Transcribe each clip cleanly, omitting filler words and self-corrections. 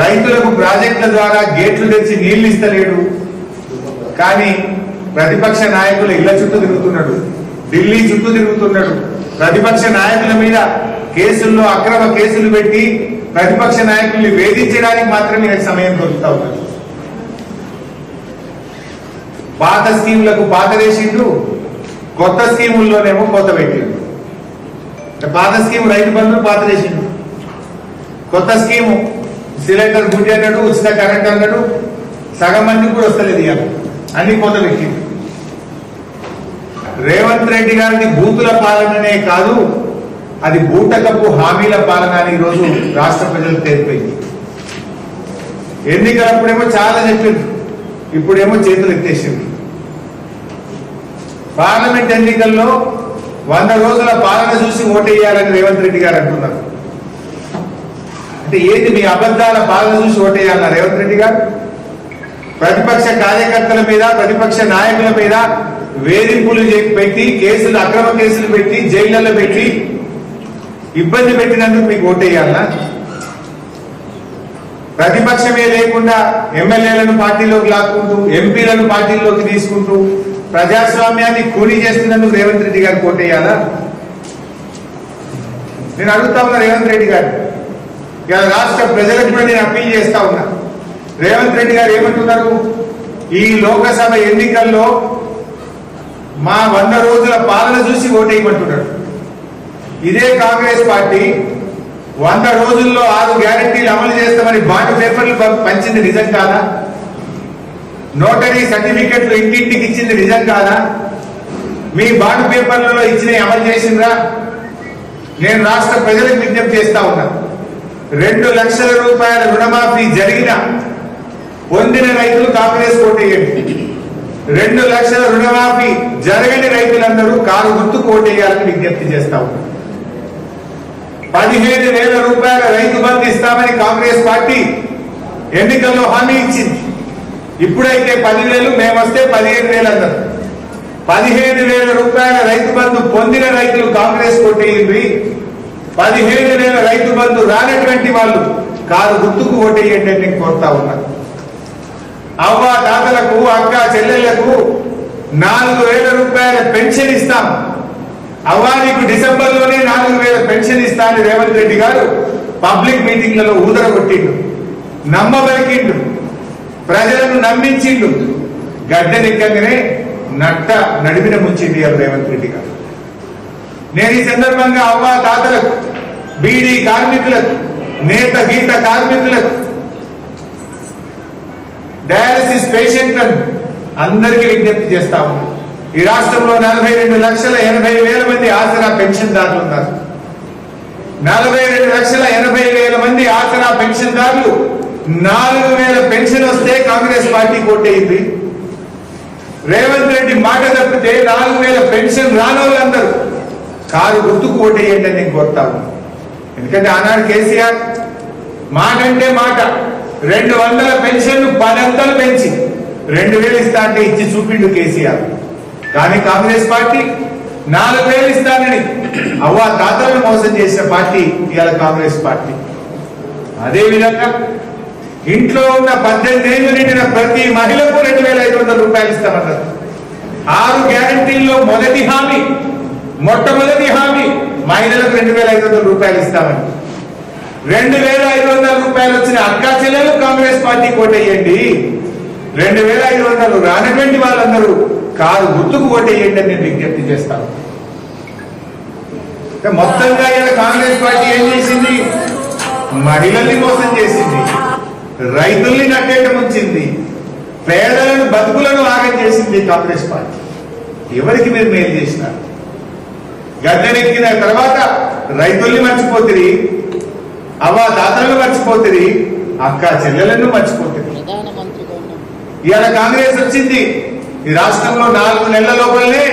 రైతులకు ప్రాజెక్టుల ద్వారా గేట్లు తెచ్చి నీళ్లు ఇస్తలేడు. కానీ ప్రతిపక్ష నాయకులు ఇళ్ల చుట్టూ తిరుగుతున్నాడు, ఢిల్లీ చుట్టూ తిరుగుతున్నాడు. ప్రతిపక్ష నాయకుల మీద కేసుల్లో అక్రమ కేసులు పెట్టి ప్రతిపక్ష నాయకుల్ని వేధించడానికి మాత్రమే సమయం దొరుకుతా ఉన్నది. పాత స్కీములకు పాత వేసిండు, కొత్త స్కీముల్లోనేమో కొత్త పెట్టిండు. పాత స్కీము రైతు బంధువులు పాత వేసిండు, కొత్త స్కీము సిలిండర్ గుడ్డి అన్నాడు, ఉచిత కరెంట్ అన్నాడు, సగం మందికి కూడా వస్తలేదు. ఇక అన్ని కొత్త పెట్టిండు. రేవంత్ రెడ్డి గారిది బూతుల పాలననే కాదు, అది బూటకపు హామీల పాలన అని ఈరోజు రాష్ట్ర ప్రజలు తేలిపోయింది. ఎన్నికలప్పుడేమో చాలా చెప్పింది, ఇప్పుడేమో చేతులు ఎత్తేసింది. పార్లమెంట్ ఎన్నికల్లో 100 రోజుల పాలన చూసి ఓటేయాలని రేవంత్ రెడ్డి గారు అంటున్నారు. అంటే ఏంటి మీ అబద్ధాల పాలన చూసి ఓటేయాలన్న రేవంత్ రెడ్డి గారు? ప్రతిపక్ష కార్యకర్తల మీద, ప్రతిపక్ష నాయకుల మీద వేధింపులు పెట్టి, కేసులు, అక్రమ కేసులు పెట్టి, జైళ్లలో పెట్టి ఇబ్బంది పెట్టినందుకు మీకు ఓటేయాలనా? ప్రతిపక్షమే లేకుండా ఎమ్మెల్యేలను పార్టీలోకి లాక్కుంటూ, ఎంపీలను పార్టీలోకి తీసుకుంటూ ప్రజాస్వామ్యాన్ని కూలీ చేస్తున్నందుకు రేవంత్ రెడ్డి గారికి ఓటేయాలా? నేను అడుగుతా ఉన్నా రేవంత్ రెడ్డి గారు. ఇలా రాష్ట్ర ప్రజలకు కూడా నేను అప్పీల్ చేస్తా ఉన్నా. రేవంత్ రెడ్డి గారు ఏమంటున్నారు? ఈ లోకసభ ఎన్నికల్లో మా 100 రోజుల పాలన చూసి ఓటేయమంటున్నాడు. ఇదే కాంగ్రెస్ పార్టీ 100 రోజుల్లో 6 గ్యారెంటీలు అమలు చేస్తామని బాండ్ పేపర్లు పంచింది నిజం కాదా? నోటరీ సర్టిఫికెట్లు ఇంటింటికి ఇచ్చింది నిజం కాదా? మీ బాండ్ పేపర్లలో ఇచ్చినవి అమలు చేసిండ్రా? నేను రాష్ట్ర ప్రజలకు విజ్ఞప్తి చేస్తా ఉన్నా. 2 లక్షల రూపాయల రుణమాఫీ జరిగిన పొందిన రైతులు కాంగ్రెస్ ఓటేయండి. 2 లక్షల రుణమాఫీ జరగని రైతులందరూ కారు గుర్తుకు ఓటేయాలని విజ్ఞప్తి చేస్తా ఉన్నారు. 15,000 రూపాయల రైతు బంధు ఇస్తామని కాంగ్రెస్ పార్టీ ఎన్నికల్లో హామీ ఇచ్చింది. ఇప్పుడైతే 10,000, మేమొస్తే 15,000 అన్నారు. 15,000 రూపాయల రైతు బంధు పొందిన రైతులు కాంగ్రెస్ ఓటేయండి. 15,000 రైతు బంధు రానటువంటి వాళ్ళు కారు గుర్తుకు ఓటేయండి అని నేను కోరుతా ఉన్నా. అవ్వ తాతలకు, అక్క చెల్లెళ్లకు 4,000 రూపాయల పెన్షన్ ఇస్తాం. అవ్వ నీకు డిసెంబర్లోనే 4,000 పెన్షన్ ఇస్తానని రేవంత్ రెడ్డి గారు పబ్లిక్ మీటింగ్లలో ఊదరగొట్టిండు, నమ్మబలికిండు, ప్రజలను నమ్మించిండు. గడ్డనెక్కగానే నట్ట నడిమిన ముంచింది రేవంత్ రెడ్డి గారు. నేను ఈ సందర్భంగా అవ్వ తాతలకు, బీడీ కార్మికులకు, నేత గీత కార్మికులకు, డయాలసిస్ పేషెంట్లను అందరికీ విజ్ఞప్తి చేస్తాము. ఈ రాష్ట్రంలో 42,80,000 మంది ఆసరా పెన్షన్దారులు ఉన్నారు. 42,80,000 మంది ఆసరా పెన్షన్దారులు 4,000 పెన్షన్ వస్తే కాంగ్రెస్ పార్టీ ఓటేయింది. రేవంత్ రెడ్డి మాట తప్పితే 4,000 పెన్షన్ రానోళ్ళందరూ కారు గుర్తుకు ఓటేయండి అని నేను కోరుతాను. ఎందుకంటే ఆనాడు కేసీఆర్ మాట అంటే మాట 200 పెన్షన్లు 10 అంతలు పెంచి 2,000 ఇస్తా అంటే ఇచ్చి చూపిండు కేసీఆర్. కానీ కాంగ్రెస్ పార్టీ 4,000 ఇస్తానని అవ్వా తాతలను మోసం చేసిన పార్టీ ఇవాళ కాంగ్రెస్ పార్టీ. అదేవిధంగా ఇంట్లో ఉన్న 18 ఏళ్లు నిండిన ప్రతి మహిళకు 2,500 రూపాయలు ఇస్తామన్నారు. 6 గ్యారెంటీల్లో మొట్టమొదటి హామీ మహిళలకు 2,500 రూపాయలు ఇస్తామని. 2,500 రూపాయలు వచ్చిన అక్కా చెల్లెలు కాంగ్రెస్ పార్టీ ఓటేయండి. 2,500 రానటువంటి వాళ్ళందరూ కారు గుర్తుకు ఓటేయండి అని నేను విజ్ఞప్తి చేస్తాను. మొత్తంగా ఇలా కాంగ్రెస్ పార్టీ ఏం చేసింది? మహిళల్ని మోసం చేసింది, రైతుల్ని నట్టేట ముంచింది, పేదలను బతుకులను ఆగం చేసింది కాంగ్రెస్ పార్టీ. ఎవరికి మీరు మేలు చేసినారు? గద్దెనెక్కిన తర్వాత రైతుల్ని మర్చిపోతుంది, అవ్వా దాతలను మర్చిపోతుంది, అక్క చెల్లెలను మర్చిపోతుంది. ఇవాళ కాంగ్రెస్ వచ్చింది. ఈ రాష్ట్రంలో 4 నెలల లోపలనే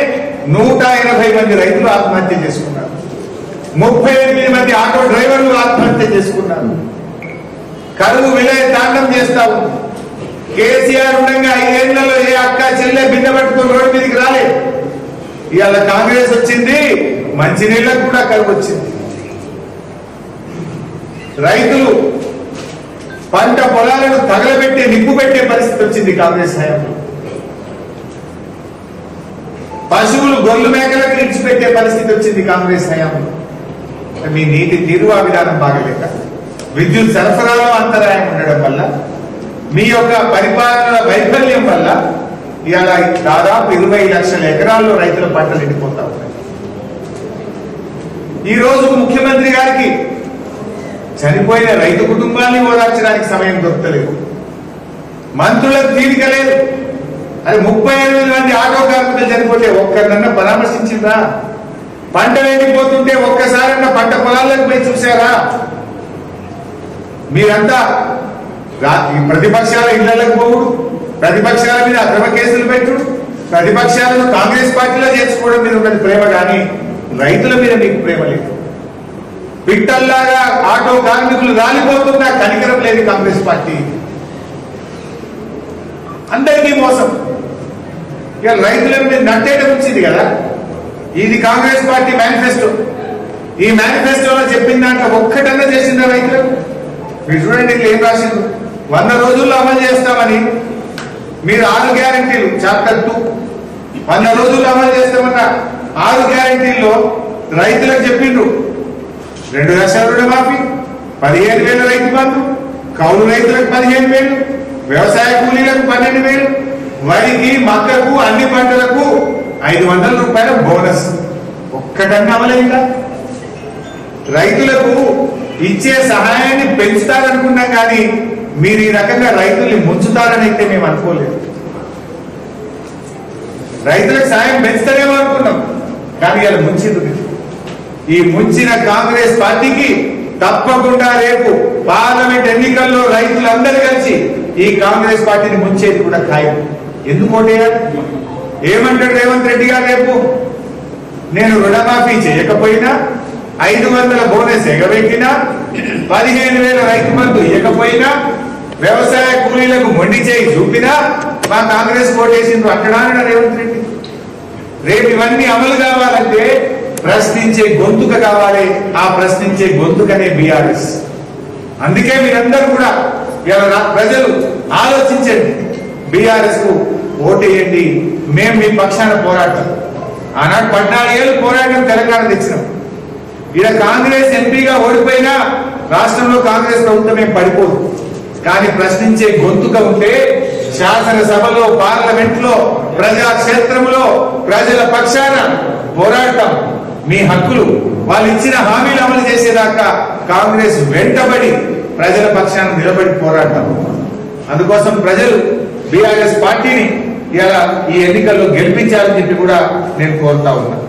180 మంది రైతులు ఆత్మహత్య చేసుకున్నారు. 38 మంది ఆటో డ్రైవర్లు ఆత్మహత్య చేసుకున్నారు. కరువు విలయ తాండం చేస్తా ఉంది. కేసీఆర్ ఉండగా 5 ఏళ్లలో ఏ అక్క చెల్లె బిడ్డ పట్టుకుని రోడ్డు మీదకి రాలేదు. ఇవాళ కాంగ్రెస్ వచ్చింది, మంచినీళ్ళకు కూడా కరువు వచ్చింది. రైతులు పంట పొలాలను తగలబెట్టే నిప్పు పెట్టే పరిస్థితి వచ్చింది కాంగ్రెస్ హయాంలో. పశువులు గొర్రెలు మేకలకు విడిచిపెట్టే పరిస్థితి వచ్చింది కాంగ్రెస్ హయాంలో. మీ నీటి తీరువా విధానం బాగలేక, విద్యుత్ సరఫరాలో అంతరాయం ఉండడం వల్ల, మీ యొక్క పరిపాలన వైఫల్యం వల్ల ఇవాళ దాదాపు 20 లక్షల ఎకరాల్లో రైతుల పంటలు ఎండిపోతా ఉన్నాయి. ఈ రోజు ముఖ్యమంత్రి గారికి చనిపోయిన రైతు కుటుంబాన్ని ఓదార్చడానికి సమయం దొరకలేదు, మంత్రులకు తీరిక లేదు. అది 38 మంది ఆటో కార్మికులు చనిపోతే ఒక్కరినన్నా పరామర్శించిందా? పంటలు ఎండిపోతుంటే ఒక్కసారన్నా పంట పొలాలకు పోయి చూశారా? మీరంతా ప్రతిపక్షాల ఇళ్లకు పోవుడు, ప్రతిపక్షాల మీద అక్రమ కేసులు పెట్టుడు, ప్రతిపక్షాలను కాంగ్రెస్ పార్టీలో చేర్చుకోవడం మీద ఉన్నది ప్రేమ, కానీ రైతుల మీద మీకు ప్రేమ లేదు. పిట్టల్లాగా ఆటో కార్మికులు రాలిపోతున్నా కనికరం లేదు కాంగ్రెస్ పార్టీ. అందరికీ మోసం. ఇక రైతుల మీద నట్టేట వచ్చింది కదా. ఇది కాంగ్రెస్ పార్టీ మేనిఫెస్టో. ఈ మేనిఫెస్టోలో చెప్పిన దాంట్లో ఒక్కటన్నా చేసిందా రైతులకు? మీరు చూడండి, ఏం రాసింది? 100 రోజుల్లో అమలు చేస్తామని మీరు 6 గ్యారంటీలు చాప్టర్ 2 100 రోజుల్లో అమలు చేస్తామన్న 6 గ్యారంటీల్లో రైతులకు చెప్పిండ్రు 2 లక్షల రుణమాఫీ, 15,000 రైతు బంధు, కౌలు రైతులకు 15,000, వ్యవసాయ కూలీలకు 12,000, వరికి మక్కకు అన్ని పంటలకు 500 రూపాయల బోనస్. ఒక్కటన్నా అమలైందా? రైతులకు ఇచ్చే సహాయాన్ని పెంచుతారనుకున్నాం, కానీ మీరు ఈ రకంగా రైతుల్ని ముంచుతారని అయితే మేము అనుకోలేదు. రైతులకు సాయం పెంచుతారేమో అనుకున్నాం, కానీ ఇలా ముంచింది. ఈ ముంచిన కాంగ్రెస్ పార్టీకి తప్పకుండా రేపు పార్లమెంట్ ఎన్నికల్లో రైతులందరూ కలిసి ఈ కాంగ్రెస్ పార్టీని ముంచేది కూడా ఖాయం. ఎందుకు ఓటేయాలి? ఏమంటాడు రేవంత్ రెడ్డి గారు? రేపు నేను రుణమాఫీ చేయకపోయినా, 500 బోనస్ ఎగబెట్టినా, 15,000 రైతు బంధు ఇవ్వకపోయినా, వ్యవసాయ కూలీలకు మొండి చేయి చూపినా మా కాంగ్రెస్ ఓటేసిండ్రు అంటాడా రేవంత్ రెడ్డి? రేపు ఇవన్నీ అమలు కావాలంటే ప్రశ్నించే గొంతుక కావాలి. ఆ ప్రశ్నించే గొంతుకనే బీఆర్ఎస్. అందుకే మీరందరూ కూడా ఇలా ప్రజలు ఆలోచించండి, బీఆర్ఎస్ కు ఓటేయండి. మేము మీ పక్షాన పోరాడతాం. ఆనాడు 14 ఏళ్ళు పోరాటం తెలంగాణ తెచ్చినాం. ఇలా కాంగ్రెస్ ఎంపీగా ఓడిపోయినా రాష్ట్రంలో కాంగ్రెస్ ప్రభుత్వమే పడిపోదు. కానీ ప్రశ్నించే గొంతుక ఉంటే శాసనసభలో, పార్లమెంట్ లో, ప్రజాక్షేత్రంలో ప్రజల పక్షాన పోరాడతాం. మీ హక్కులు, వాళ్ళు ఇచ్చిన హామీలు అమలు చేసేదాకా కాంగ్రెస్ వెంటబడి ప్రజల పక్షాన నిలబడి పోరాడతాం. అందుకోసం ప్రజలు బీఆర్ఎస్ పార్టీని ఇలా ఈ ఎన్నికల్లో గెలిపించాలని చెప్పి కూడా నేను కోరుతా ఉన్నా.